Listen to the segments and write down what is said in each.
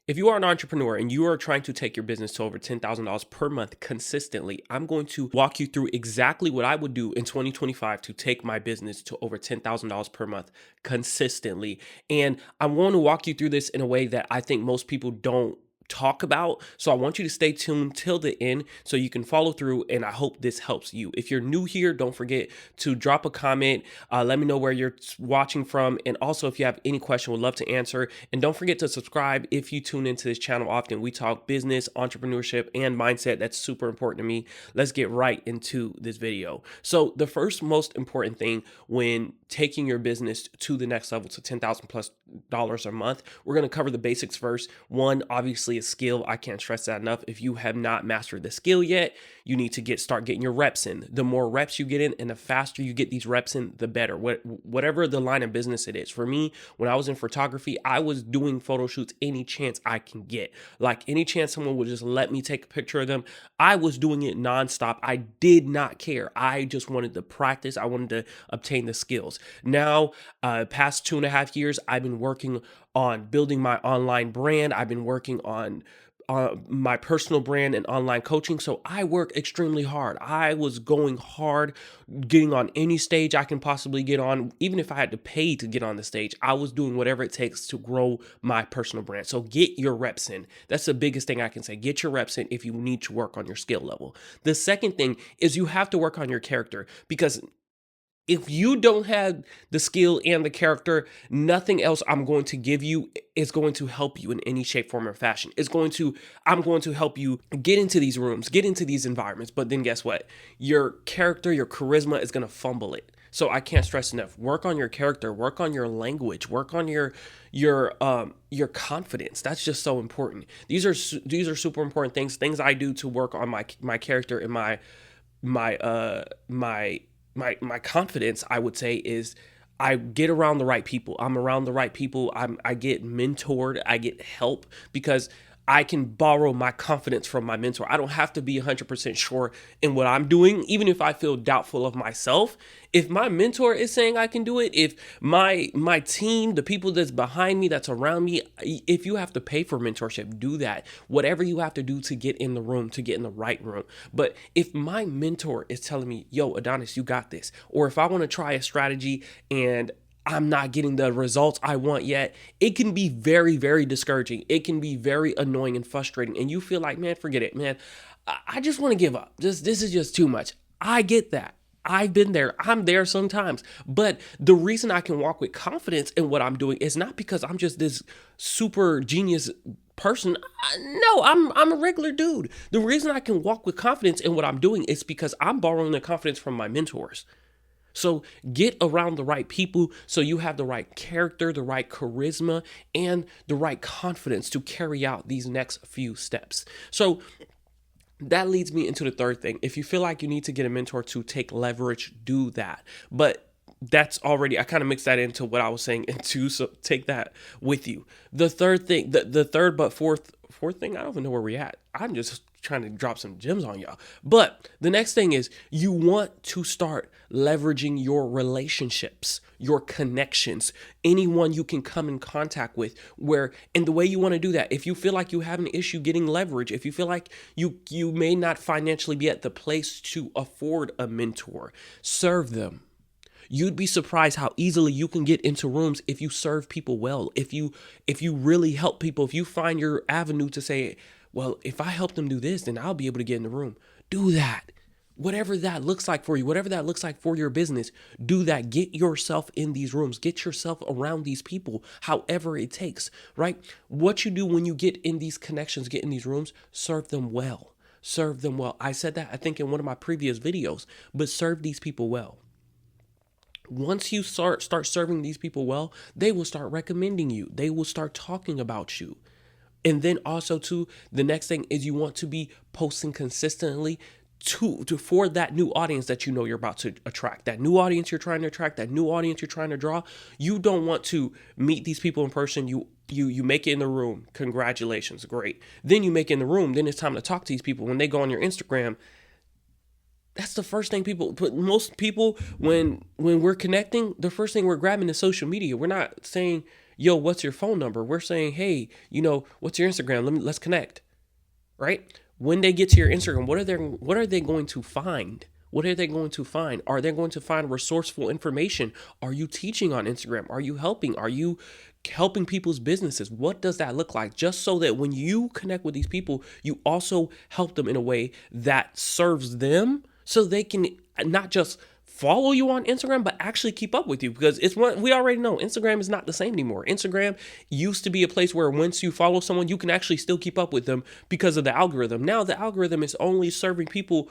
If you are an entrepreneur and you are trying to take your business to over $10,000 per month consistently, I'm going to walk you through exactly what I would do in 2025 to take my business to over $10,000 per month consistently. And I want to walk you through this in a way that I think most people don't talk about. So I want you to stay tuned till the end so you can follow through, and I hope this helps you. If you're new here, don't forget to drop a comment. Let me know where you're watching from, and also if you have any question, we'd love to answer. And don't forget to subscribe if you tune into this channel often. We talk business, entrepreneurship, and mindset. That's super important to me. Let's get right into this video. So the first most important thing when taking your business to the next level, to $10,000+ a month, we're going to cover the basics first. One, obviously, a skill. I can't stress that enough. If you have not mastered the skill yet, you need to start getting your reps in. The more reps you get in and the faster you get these reps in, the better. Whatever the line of business it is. For me, when I was in photography, I was doing photo shoots any chance I can get. Like any chance someone would just let me take a picture of them, I was doing it nonstop. I did not care. I just wanted to practice. I wanted to obtain the skills. Now, past 2.5 years, I've been working on building my online brand. I've been working on my personal brand and online coaching. So I work extremely hard. I was going hard, getting on any stage I can possibly get on. Even if I had to pay to get on the stage, I was doing whatever it takes to grow my personal brand. So get your reps in. That's the biggest thing I can say. Get your reps in if you need to work on your skill level. The second thing is you have to work on your character, because if you don't have the skill and the character, nothing else I'm going to give you is going to help you in any shape, form, or fashion. I'm going to help you get into these rooms, get into these environments. But then guess what? Your character, your charisma is going to fumble it. So I can't stress enough. Work on your character, work on your language, work on your confidence. That's just so important. These are super important things I do to work on my character and my confidence, I would say, is I get around the right people. I'm around the right people. I get mentored. I get help because I can borrow my confidence from my mentor. I don't have to be 100% sure in what I'm doing, even if I feel doubtful of myself. If my mentor is saying I can do it, if my team, the people that's behind me, that's around me, if you have to pay for mentorship, do that. Whatever you have to do to get in the room, to get in the right room. But if my mentor is telling me, yo, Adonis, you got this, or if I want to try a strategy and I'm not getting the results I want yet, it can be very, very discouraging. It can be very annoying and frustrating. And you feel like, man, forget it, man. I just want to give up. This is just too much. I get that. I've been there. I'm there sometimes. But the reason I can walk with confidence in what I'm doing is not because I'm just this super genius person. No, I'm a regular dude. The reason I can walk with confidence in what I'm doing is because I'm borrowing the confidence from my mentors. So get around the right people so you have the right character, the right charisma, and the right confidence to carry out these next few steps. So that leads me into the third thing. If you feel like you need to get a mentor to take leverage, do that. But that's already, I kind of mixed that into what I was saying into, so take that with you. The third thing, the third but fourth thing, I don't even know where we're at. I'm just trying to drop some gems on y'all. But the next thing is you want to start leveraging your relationships, your connections, anyone you can come in contact with, and the way you want to do that, if you feel like you have an issue getting leverage, if you feel like you may not financially be at the place to afford a mentor, serve them. You'd be surprised how easily you can get into rooms if you serve people well, if you really help people, if you find your avenue to say, well, if I help them do this, then I'll be able to get in the room. Do that. Whatever that looks like for you, whatever that looks like for your business, do that. Get yourself in these rooms. Get yourself around these people, however it takes, right? What you do when you get in these connections, get in these rooms, serve them well. Serve them well. I said that, I think, in one of my previous videos, but serve these people well. Once you start serving these people well, they will start recommending you. They will start talking about you. And then also too, the next thing is you want to be posting consistently for that new audience that you know you're about to attract, that new audience you're trying to attract, that new audience you're trying to draw. You don't want to meet these people in person. You make it in the room. Congratulations. Great. Then you make it in the room. Then it's time to talk to these people. When they go on your Instagram, that's the first thing most people, when we're connecting, the first thing we're grabbing is social media. We're not saying, yo, what's your phone number? We're saying, hey, what's your Instagram? Let's connect, right? When they get to your Instagram, what are they going to find? What are they going to find? Are they going to find resourceful information? Are you teaching on Instagram? Are you helping? Are you helping people's businesses? What does that look like? Just so that when you connect with these people, you also help them in a way that serves them so they can not just follow you on Instagram, but actually keep up with you, because it's what we already know. Instagram is not the same anymore. Instagram used to be a place where once you follow someone, you can actually still keep up with them because of the algorithm. Now the algorithm is only serving people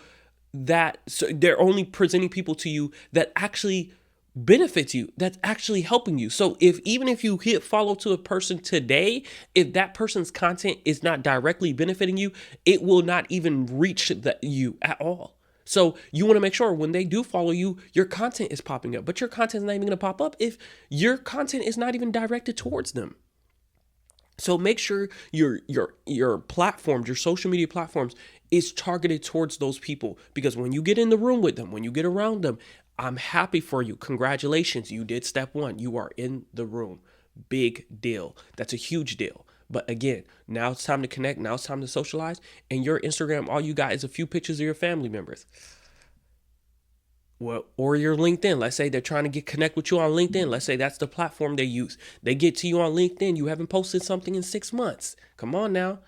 they're only presenting people to you that actually benefits you, that's actually helping you. So even if you hit follow to a person today, if that person's content is not directly benefiting you, it will not even reach you at all. So you want to make sure when they do follow you, your content is popping up, but your content is not even going to pop up if your content is not even directed towards them. So make sure your platforms, your social media platforms, is targeted towards those people, because when you get in the room with them, when you get around them, I'm happy for you. Congratulations. You did step one. You are in the room. Big deal. That's a huge deal. But again, now it's time to connect. Now it's time to socialize. And your Instagram, all you got is a few pictures of your family members. Well, or your LinkedIn. Let's say they're trying to connect with you on LinkedIn. Let's say that's the platform they use. They get to you on LinkedIn. You haven't posted something in 6 months. Come on now.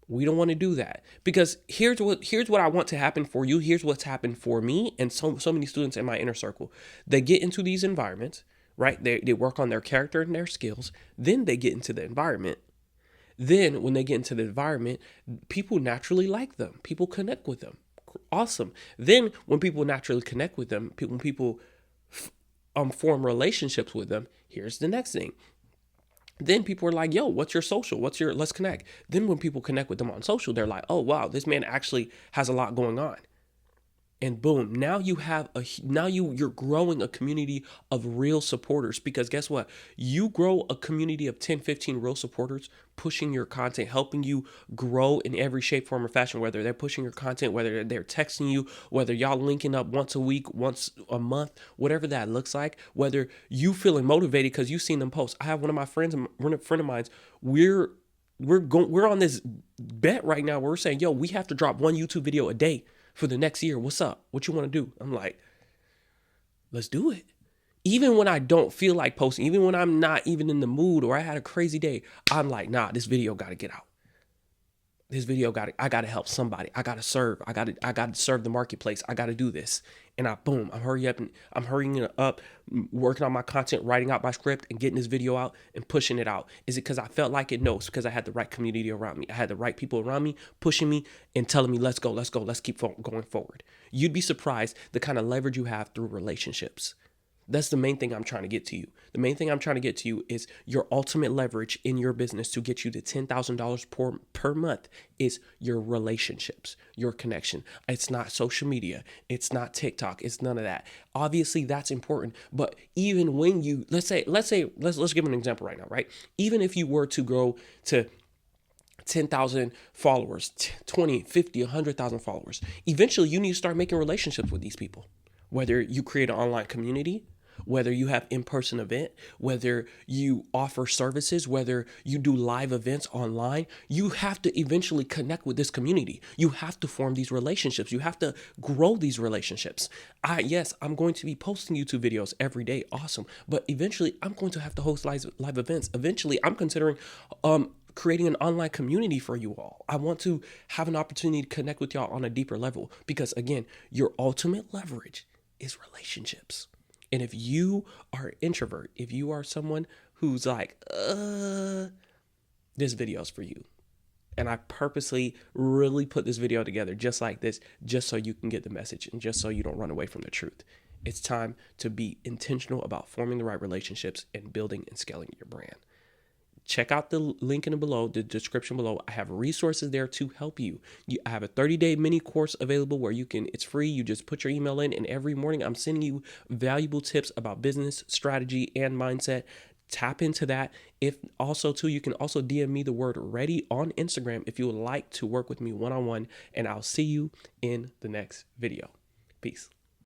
We don't want to do that, because here's what I want to happen for you. Here's what's happened for me and so many students in my inner circle. They get into these environments, right? They work on their character and their skills. Then they get into the environment. Then when they get into the environment, people naturally like them. People connect with them. Awesome. Then when people naturally connect with them, when people form relationships with them, here's the next thing. Then people are like, yo, what's your social? Let's connect. Then when people connect with them on social, they're like, oh, wow, this man actually has a lot going on. And boom, now you're growing a community of real supporters, because guess what? You grow a community of 10, 15 real supporters pushing your content, helping you grow in every shape, form, or fashion, whether they're pushing your content, whether they're texting you, whether y'all linking up once a week, once a month, whatever that looks like, whether you feeling motivated because you've seen them post. I have one of mine's, we're on this bet right now where we're saying, yo, we have to drop one YouTube video a day for the next year. What's up? What you want to do? I'm like, let's do it. Even when I don't feel like posting, even when I'm not even in the mood or I had a crazy day, I'm like, nah, this video got to get out. I got to help somebody. I got to serve. I got to serve the marketplace. I got to do this. And I'm hurrying up, working on my content, writing out my script and getting this video out and pushing it out. Is it because I felt like it? No, it's because I had the right community around me. I had the right people around me pushing me and telling me, let's go. Let's keep going forward. You'd be surprised the kind of leverage you have through relationships. That's the main thing I'm trying to get to you. The main thing I'm trying to get to you is your ultimate leverage in your business to get you to $10,000 per month is your relationships, your connection. It's not social media. It's not TikTok. It's none of that. Obviously, that's important. But even when you, let's give an example right now, right? Even if you were to grow to 10,000 followers, 20, 50, 100,000 followers, eventually you need to start making relationships with these people. Whether you create an online community, whether you have in-person event, whether you offer services, whether you do live events online, you have to eventually connect with this community. You have to form these relationships. You have to grow these relationships. Yes, I'm going to be posting YouTube videos every day. Awesome. But eventually I'm going to have to host live events. Eventually I'm considering creating an online community for you all. I want to have an opportunity to connect with y'all on a deeper level, because again, your ultimate leverage is relationships. And if you are an introvert, if you are someone who's like, this video's for you. And I purposely really put this video together just like this, just so you can get the message and just so you don't run away from the truth. It's time to be intentional about forming the right relationships and building and scaling your brand. Check out the link the description below. I have resources there to help you. I have a 30-day mini course available where it's free. You just put your email in, and every morning I'm sending you valuable tips about business, strategy, and mindset. Tap into that. You can also DM me the word ready on Instagram if you would like to work with me one-on-one, and I'll see you in the next video. Peace.